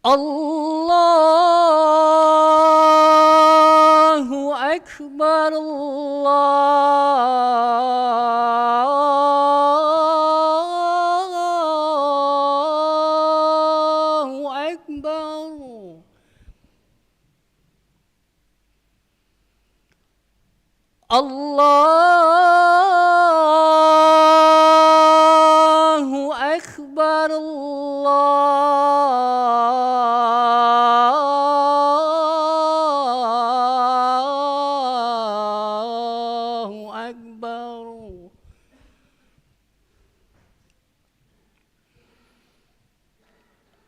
Allahu Akbar, Allahu Akbar. Allahu Akbar, Allahu Akbar.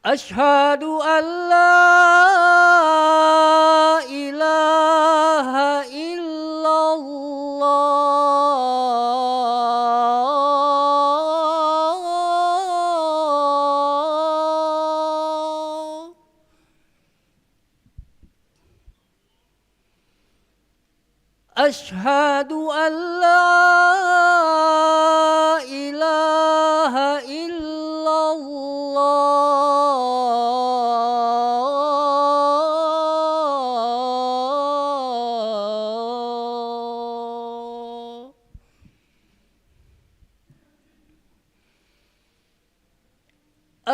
Asyhadu an la ilaha illallah. Asyhadu an la ilaha illallah.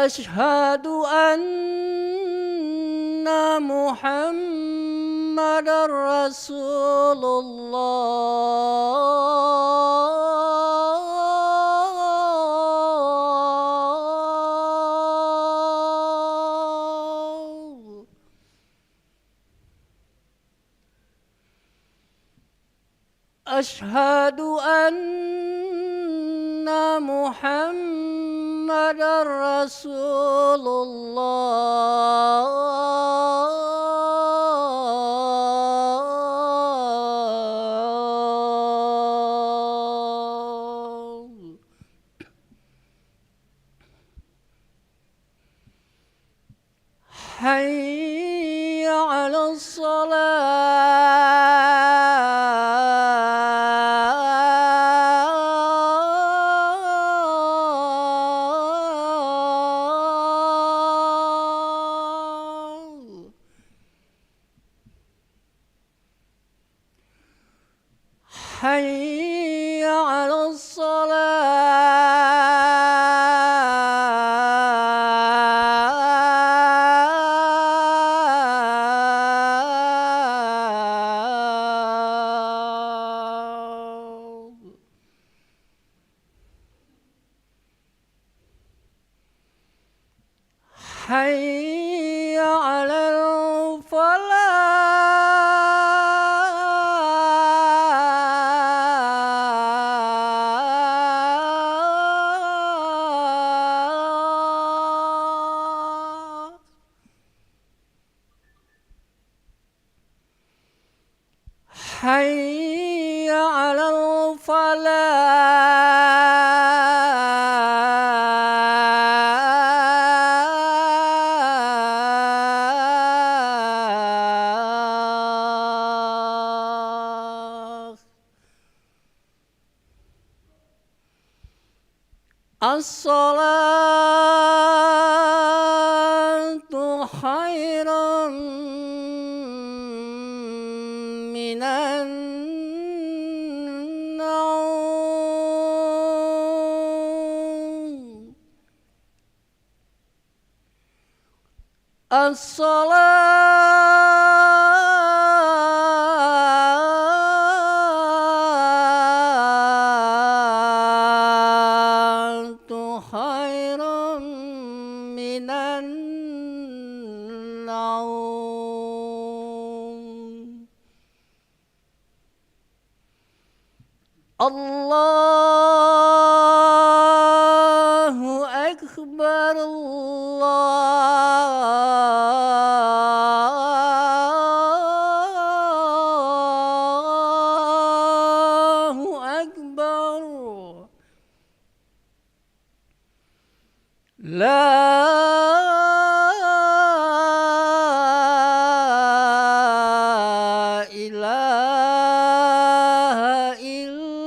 Asyhadu anna Muhammadar Rasulullah. Asyhadu anna Muhammadar Rasulullah. Hayya 'alas salah. Hayya 'alas salah. Hayya 'alal falah. Hayya 'alal falah. As-salatu khairum minan naum. As-salatu khairum minan naum. Allahu Akbar, Allahu Akbar. La ilaha illallah.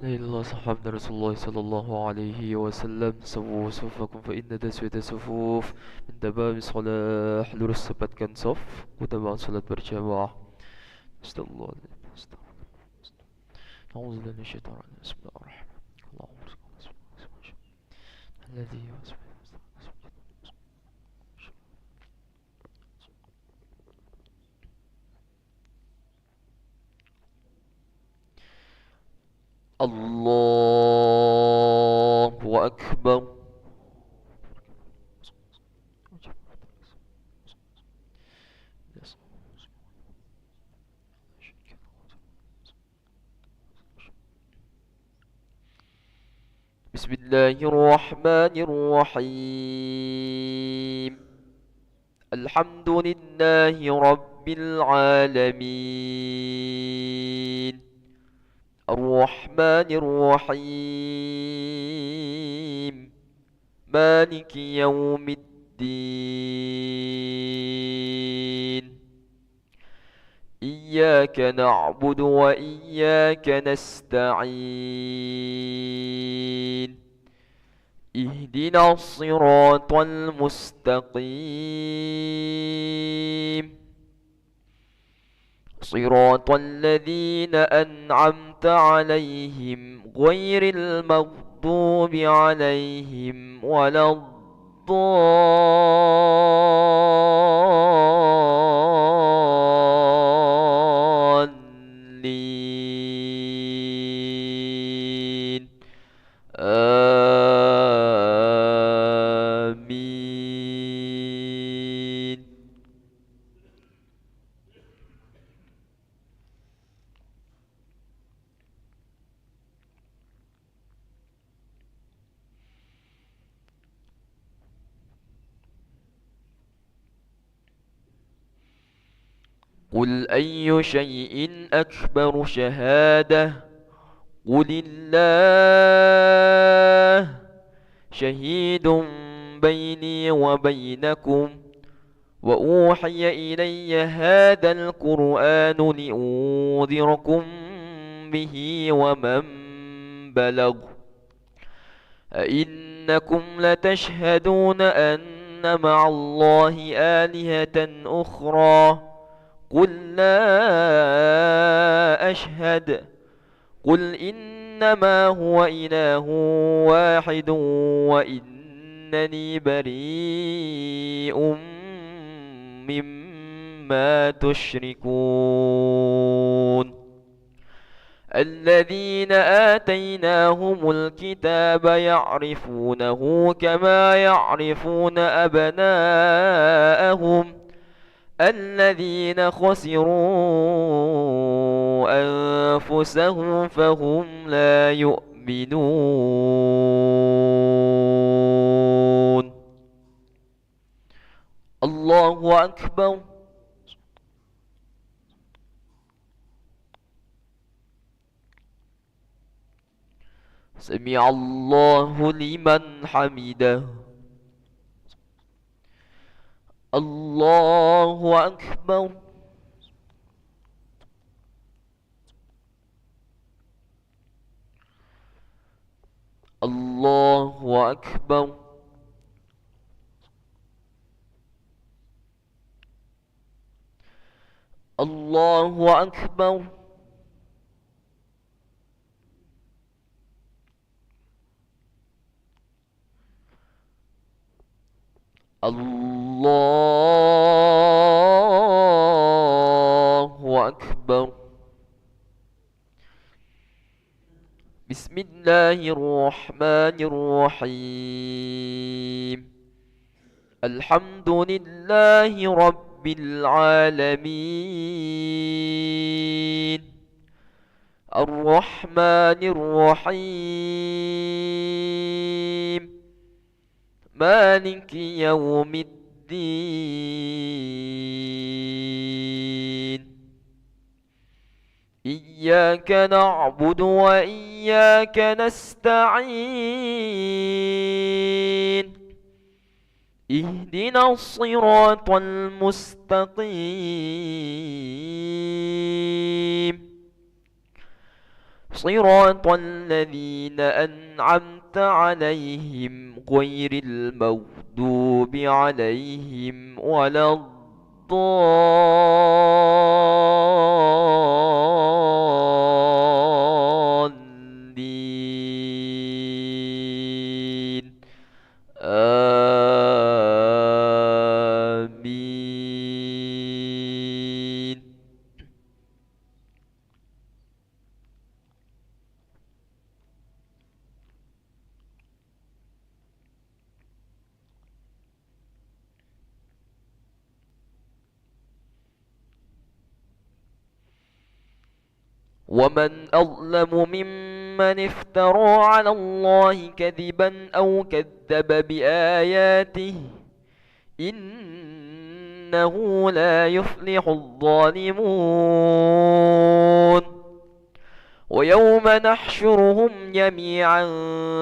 لا إله إلا الله صحابة رسول الله صلى الله عليه وسلم. سووا صفكم فإن تسوية الصفوف من تمام الصلاة. lurus sepatkan saf utama salat berjamaah. Astagfirullahaladzim. Astagfirullah. A'udzubillahi minasyaitonir rajim. Bismillahirrahmanirrahim. Allahumma shalli ala sayyidina alladhi Allahu Akbar. Bismillahirrahmanirrahim. Alhamdulillahi Rabbil Alamin. Ar-Rahmanir-Rahim. Maliki Yawmiddin. Iyyaka na'budu wa iyyaka nasta'in. Ihdinas siratal mustaqim. صراط الذين أنعمت عليهم غير المغضوب عليهم ولا الضالين آمين. قل أي شيء أكبر شهادة قل الله شهيد بيني وبينكم وأوحي إلي هذا القرآن لأنذركم به ومن بلغ أئنكم لتشهدون أن مع الله آلهة أخرى قل لا أشهد قل إنما هو إله واحد وإنني بريء مما تشركون. الذين آتيناهم الكتاب يعرفونه كما يعرفون أبناءهم الذين خسروا أنفسهم فهم لا يؤمنون. الله أكبر. سمع الله لمن حمده. الله أكبر. الله أكبر. الله أكبر. الله أكبر. بسم الله الرحمن الرحيم. الحمد لله رب العالمين. الرحمن الرحيم. مالك يوم الدين. إياك نعبد وإياك نستعين. اهدنا الصراط المستقيم. صراط الذين أنعمت عليهم غير المغضوب عليهم ولا الضالين آمين. ومن أظلم ممن افترى على الله كذبا أو كذب بآياته إنه لا يفلح الظالمون. ويوم نحشرهم جميعا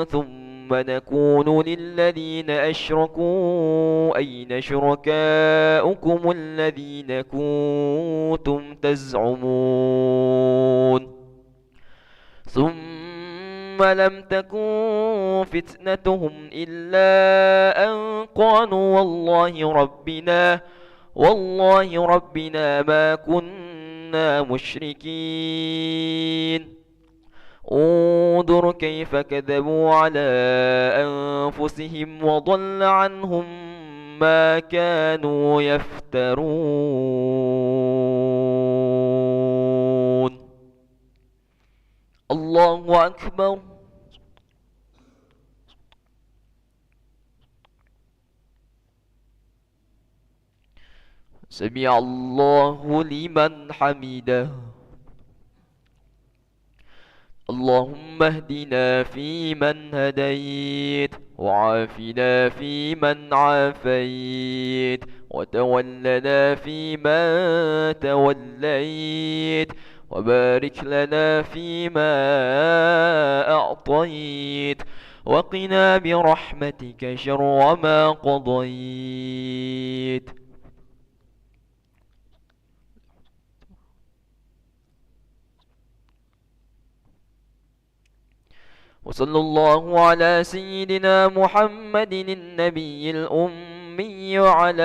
ثم نقول للذين أشركوا أين شركاؤكم الذين كنتم تزعمون ثم لم تكن فتنتهم إلا أن قالوا والله ربنا ما كنا مشركين. انظر كيف كذبوا على أنفسهم وضل عنهم ما كانوا يفترون. الله أكبر. سمع الله لمن حمده. اللهم اهدنا فيمن هديت وعافنا فيمن عافيت وتولنا فيمن توليت وبارك لنا فيما أعطيت وقنا برحمتك شر ما قضيت. وصلى الله على سيدنا محمد النبي الأمي وعلى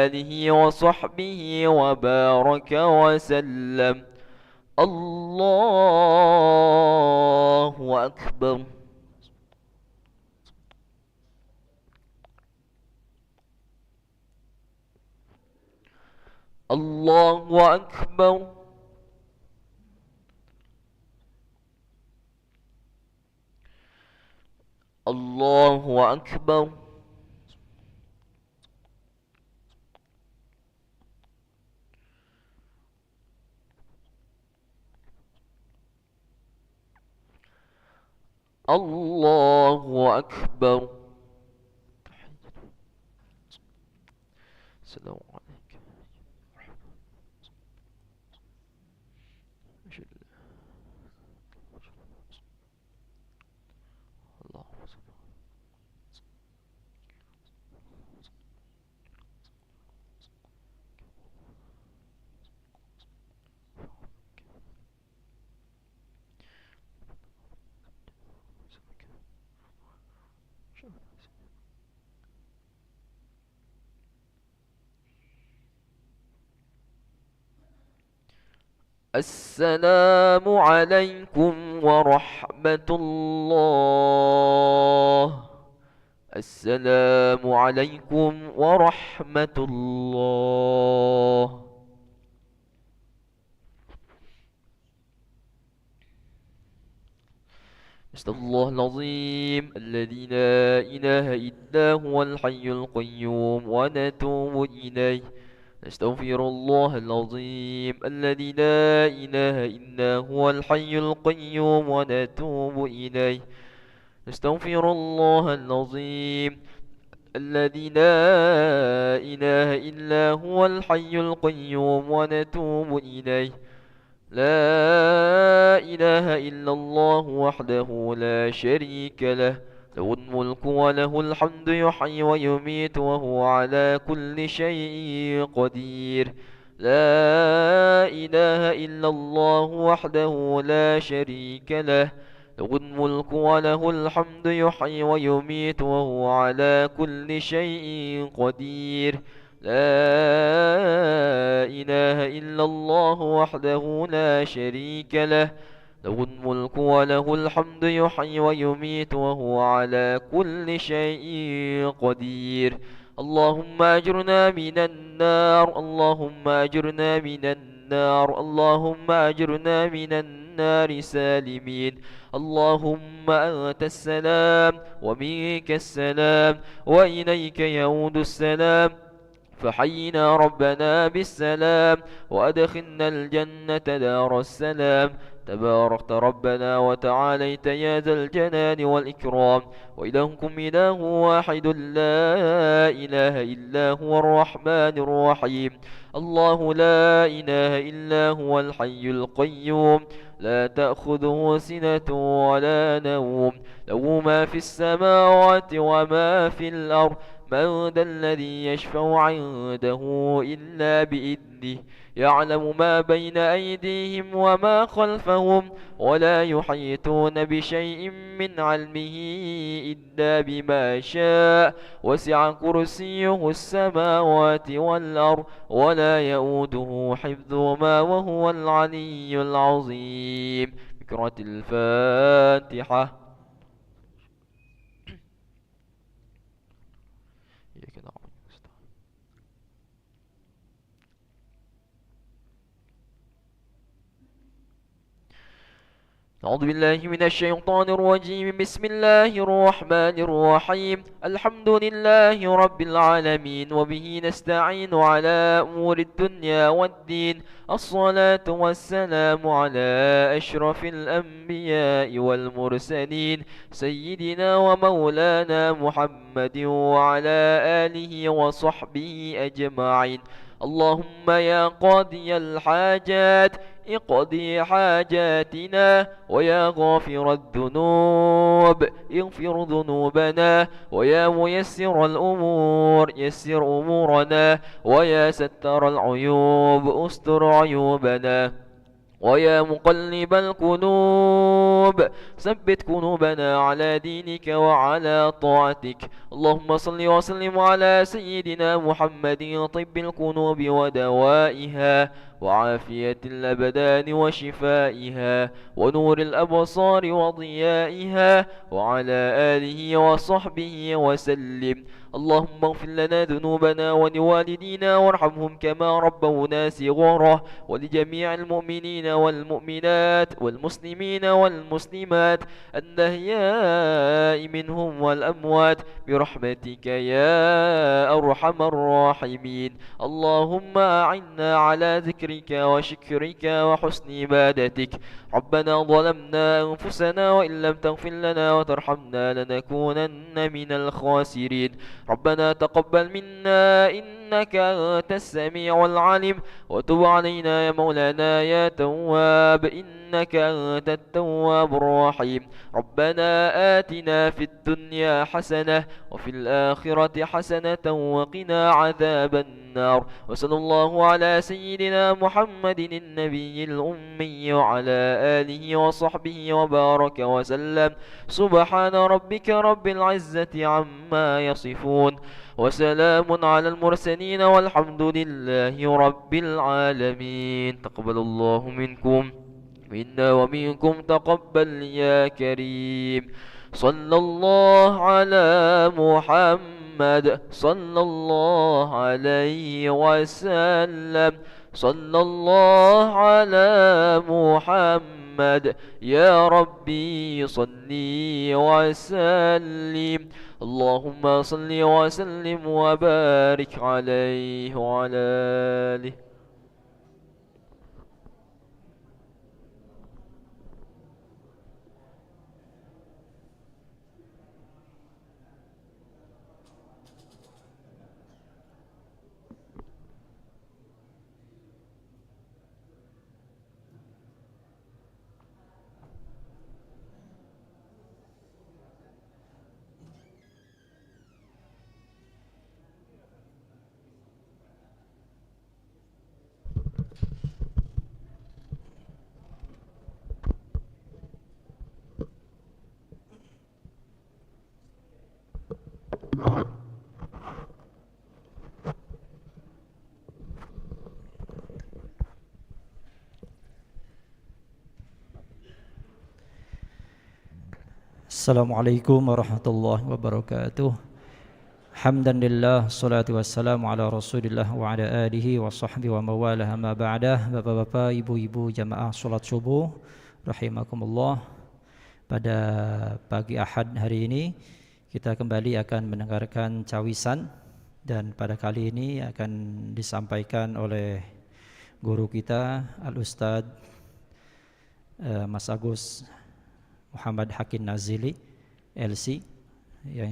آله وصحبه وبارك وسلم. الله أكبر. الله أكبر. الله أكبر. الله أكبر. السلام عليكم. السلام عليكم ورحمة الله. السلام عليكم ورحمة الله. أستغفر الله العظيم الذي لا إله إلا هو الحي القيوم ونتوب إليه. نستغفر الله العظيم الذي لا إله إلا هو الحي القيوم ونتوب إليه. نستغفر الله العظيم الذي لا إله إلا هو الحي القيوم ونتوب إليه. لا إله إلا الله وحده لا شريك له له الملك وله الحمد يحيي ويميت وهو على كل شيء قدير. لا إله إلا الله وحده لا شريك له، له الملك وله الحمد يحيي ويميت وهو على كل شيء قدير. لا إله إلا الله وحده لا شريك له، له الملك وله الحمد يحيي ويميت وهو على كل شيء قدير. اللهم أجرنا من النار، اللهم أجرنا من النار، اللهم أجرنا من النار سالمين. اللهم أنت السلام ومنك السلام وإليك يعود السلام، فحينا ربنا بالسلام وأدخلنا الجنة دار السلام. تباركت ربنا وتعاليت يا ذا الجلال والإكرام، وإلهكم إله واحد لا إله إلا هو الرحمن الرحيم. الله لا إله إلا هو الحي القيوم، لا تأخذه سنة ولا نوم، له ما في السماوات وما في الأرض. من ذا الذي يشفع عنده إلا بإذنه، يعلم ما بين أيديهم وما خلفهم، ولا يحيطون بشيء من علمه إلا بما شاء. وسع كرسيه السماوات والأرض ولا يؤوده حفظهما وهو العلي العظيم. بقراءة الفاتحة. إياك نعبد ونستعين. أعوذ بالله من الشيطان الرجيم. بسم الله الرحمن الرحيم. الحمد لله رب العالمين، وبه نستعين على أمور الدنيا والدين. الصلاة والسلام على أشرف الأنبياء والمرسلين، سيدنا ومولانا محمد وعلى آله وصحبه أجمعين. اللهم يا قاضي الحاجات اقضي حاجاتنا، ويا غافر الذنوب اغفر ذنوبنا، ويا ميسر الأمور يسر أمورنا، ويا ستر العيوب استر عيوبنا، ويا مقلب القلوب ثبت قلوبنا على دينك وعلى طاعتك. اللهم صل وسلم على سيدنا محمد طب القلوب ودوائها، وعافية الأبدان وشفائها، ونور الأبصار وضيائها، وعلى آله وصحبه وسلم. اللهم اغفر لنا ذنوبنا ولوالدينا وارحمهم كما ربونا صغارا، ولجميع المؤمنين والمؤمنات والمسلمين والمسلمات الأحياء منهم والأموات برحمتك يا أرحم الراحمين. اللهم أعنا على ذكرك وشكرك وحسن عبادتك. ربنا ظلمنا أنفسنا، وإن لم تغفر لنا وترحمنا لنكونن من الخاسرين. ربنا تقبل منا إنك أنت السميع العليم، وتب علينا يا مولانا يا تواب إنك أنت التواب الرحيم. ربنا آتنا في الدنيا حسنة وفي الآخرة حسنة وقنا عذاب النار. وصلى الله على سيدنا محمد النبي الأمي وعلى آله وصحبه وبارك وسلم. سبحان ربك رب العزة عما يصفون، وسلام على المرسلين، والحمد لله رب العالمين. تقبل الله منكم منا ومنكم تقبل يا كريم. صلى الله على محمد صلى الله عليه وسلم. صلى الله على محمد يا ربي صلي وسلم. اللهم صل وسلم وبارك عليه وعلى آله. Assalamualaikum warahmatullahi wabarakatuh. Hamdanillah, salatu wassalamu ala rasulillah wa ala alihi wa sahbihi wa mawalah ma ba'dah. Bapak-bapak, ibu-ibu jamaah salat subuh rahimakumullah. Pada pagi Ahad hari ini kita kembali akan mendengarkan cawisan, dan pada kali ini akan disampaikan oleh guru kita Al-Ustadz Mas Agus Muhammad Hakim Nazili LC, yang